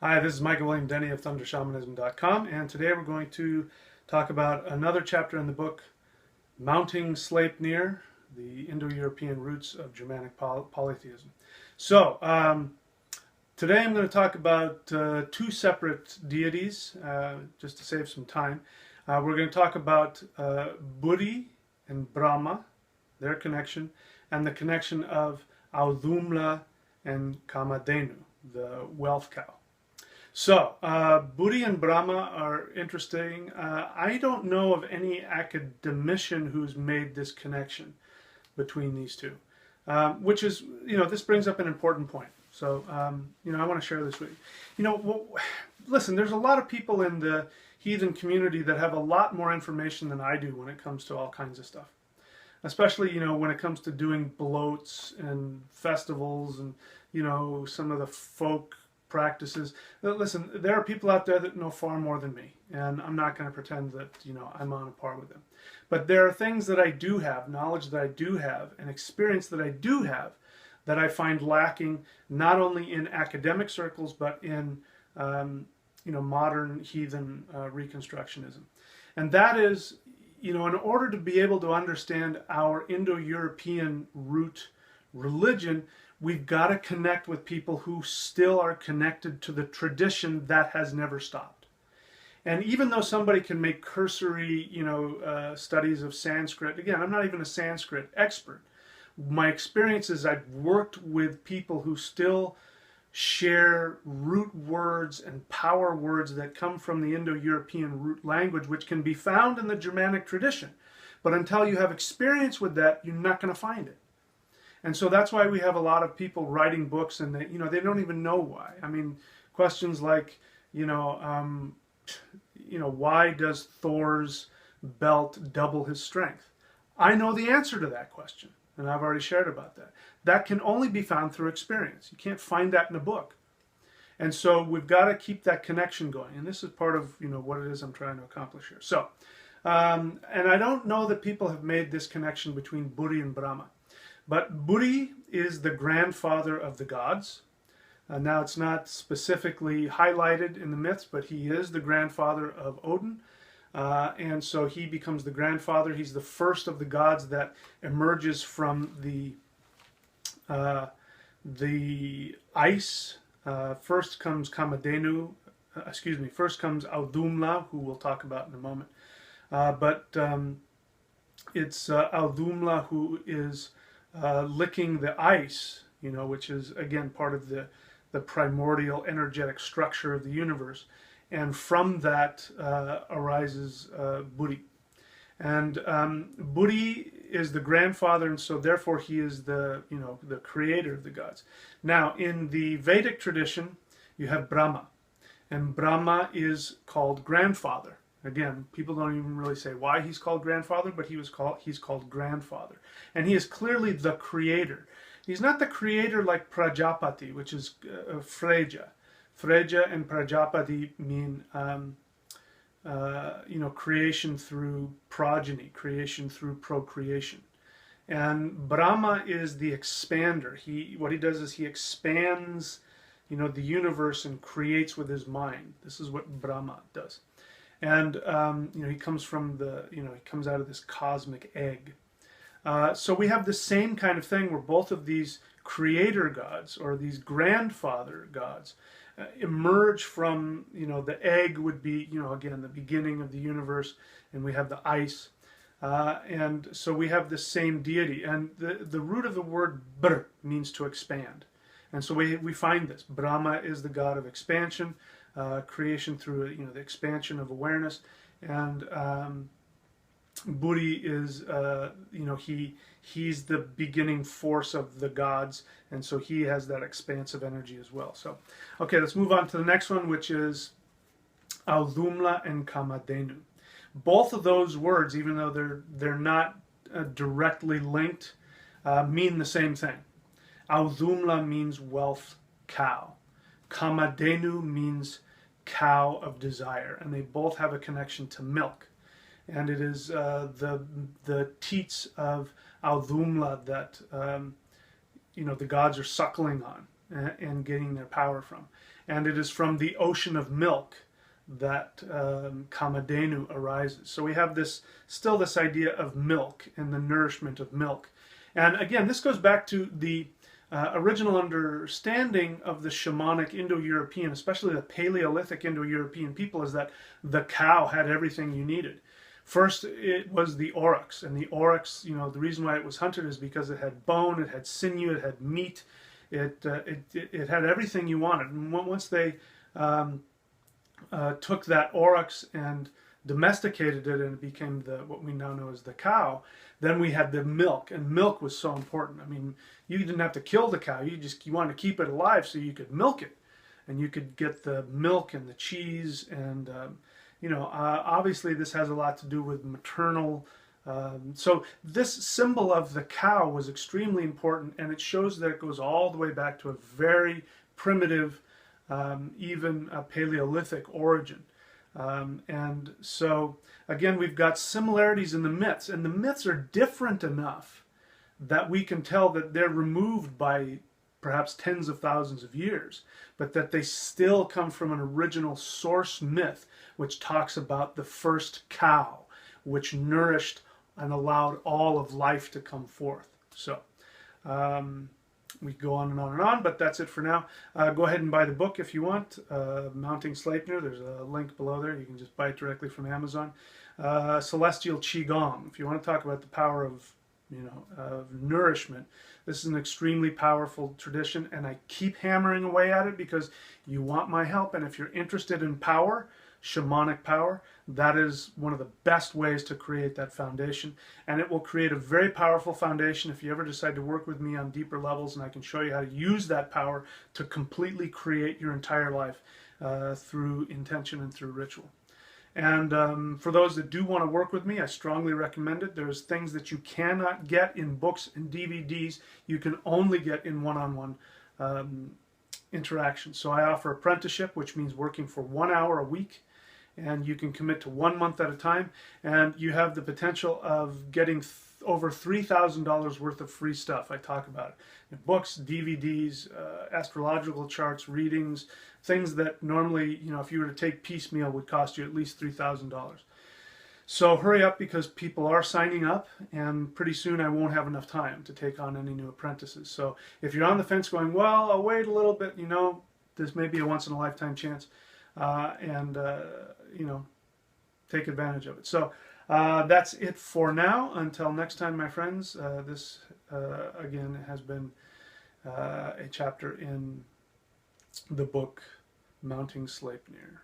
Hi, this is Michael William Denny of ThunderShamanism.com, and today we're going to talk about another chapter in the book, Mounting Sleipnir, the Indo-European Roots of Germanic Polytheism. So, today I'm going to talk about two separate deities, just to save some time. We're going to talk about Buri and Brahma, their connection, and the connection of Audumbla and Kamedenu, the wealth cow. So, Buri and Brahma are interesting. I don't know of any academician who's made this connection between these two, which is, this brings up an important point. So, I want to share this with you. Listen, there's a lot of people in the heathen community that have a lot more information than I do when it comes to all kinds of stuff. Especially, when it comes to doing bloats and festivals and, some of the folk practices. Listen, there are people out there that know far more than me, and I'm not going to pretend that I'm on a par with them. But there are things that I do have, knowledge that I do have, and experience that I do have that I find lacking not only in academic circles but in modern heathen reconstructionism. And that is, in order to be able to understand our Indo-European root religion, we've got to connect with people who still are connected to the tradition that has never stopped. And even though somebody can make cursory, studies of Sanskrit, again, I'm not even a Sanskrit expert. My experience is I've worked with people who still share root words and power words that come from the Indo-European root language, which can be found in the Germanic tradition. But until you have experience with that, you're not going to find it. And so that's why we have a lot of people writing books, and they don't even know why. I mean, questions like, why does Thor's belt double his strength? I know the answer to that question, and I've already shared about that. That can only be found through experience. You can't find that in a book. And so we've got to keep that connection going. And this is part of, what it is I'm trying to accomplish here. So, and I don't know that people have made this connection between Buri and Brahma. But Buri is the grandfather of the gods. Now, it's not specifically highlighted in the myths, but he is the grandfather of Odin. And so he becomes the grandfather. He's the first of the gods that emerges from the ice. First comes Kamedenu, first comes Audumbla, who we'll talk about in a moment. It's Audumbla who is licking the ice, which is again part of the primordial energetic structure of the universe, and from that arises Buri. And Buri is the grandfather, and so therefore he is the creator of the gods. Now, in the Vedic tradition, you have Brahma, and Brahma is called grandfather. Again, people don't even really say why he's called grandfather, but he's called grandfather. And he is clearly the creator. He's not the creator like Prajapati, which is Freja. Freja and Prajapati mean, creation through progeny, creation through procreation. And Brahma is the expander. What he does is he expands, the universe and creates with his mind. This is what Brahma does. And he comes from he comes out of this cosmic egg. So we have the same kind of thing where both of these creator gods, or these grandfather gods, emerge from, the egg would be, again, the beginning of the universe, and we have the ice. And so we have the same deity. And the root of the word br means to expand. And so we find this. Brahma is the god of expansion. Creation through the expansion of awareness, and Buri is he's the beginning force of the gods, and so he has that expansive energy as well. So, okay, let's move on to the next one, which is Audumbla and Kamedenu. Both of those words, even though they're not directly linked, mean the same thing. Audumbla means wealth cow. Kamedenu means cow of desire, and they both have a connection to milk. And it is the teats of Audumbla that the gods are suckling on and getting their power from. and it is from the ocean of milk that Kamedenu arises. So we have still this idea of milk and the nourishment of milk. And again, this goes back to the original understanding of the shamanic Indo-European, especially the Paleolithic Indo-European people, is that the cow had everything you needed. First, it was the oryx, and the oryx, you know, the reason why it was hunted is because it had bone, it had sinew, it had meat, it had everything you wanted. And once they took that oryx and domesticated it, and it became what we now know as the cow, then we had the milk, and milk was so important. I mean, you didn't have to kill the cow, you wanted to keep it alive so you could milk it, and you could get the milk and the cheese, and you know, obviously this has a lot to do with maternal. So this symbol of the cow was extremely important, and it shows that it goes all the way back to a very primitive, even a Paleolithic origin. And so, again, we've got similarities in the myths, and the myths are different enough that we can tell that they're removed by perhaps tens of thousands of years, but that they still come from an original source myth, which talks about the first cow, which nourished and allowed all of life to come forth. So, we go on and on and on, but that's it for now. Go ahead and buy the book if you want, Mounting Sleipnir. There's a link below there. You can just buy it directly from Amazon. Celestial Qigong. If you want to talk about the power of, you know, of nourishment, this is an extremely powerful tradition, and I keep hammering away at it because you want my help. And if you're interested in power, shamanic power, that is one of the best ways to create that foundation, and it will create a very powerful foundation if you ever decide to work with me on deeper levels, and I can show you how to use that power to completely create your entire life through intention and through ritual. And for those that do want to work with me, I strongly recommend it. There's things that you cannot get in books and DVDs, you can only get in one-on-one interaction. So I offer apprenticeship, which means working for 1 hour a week, and you can commit to 1 month at a time, and you have the potential of getting over $3,000 worth of free stuff. I talk about it. Books, DVDs, astrological charts, readings, things that normally, you know, if you were to take piecemeal would cost you at least $3,000. So hurry up, because people are signing up, and pretty soon I won't have enough time to take on any new apprentices. So if you're on the fence going, well, I'll wait a little bit, you know, this may be a once-in-a-lifetime chance, you know, take advantage of it. So that's it for now. Until next time, my friends, this again has been a chapter in the book Mounting Sleipnir.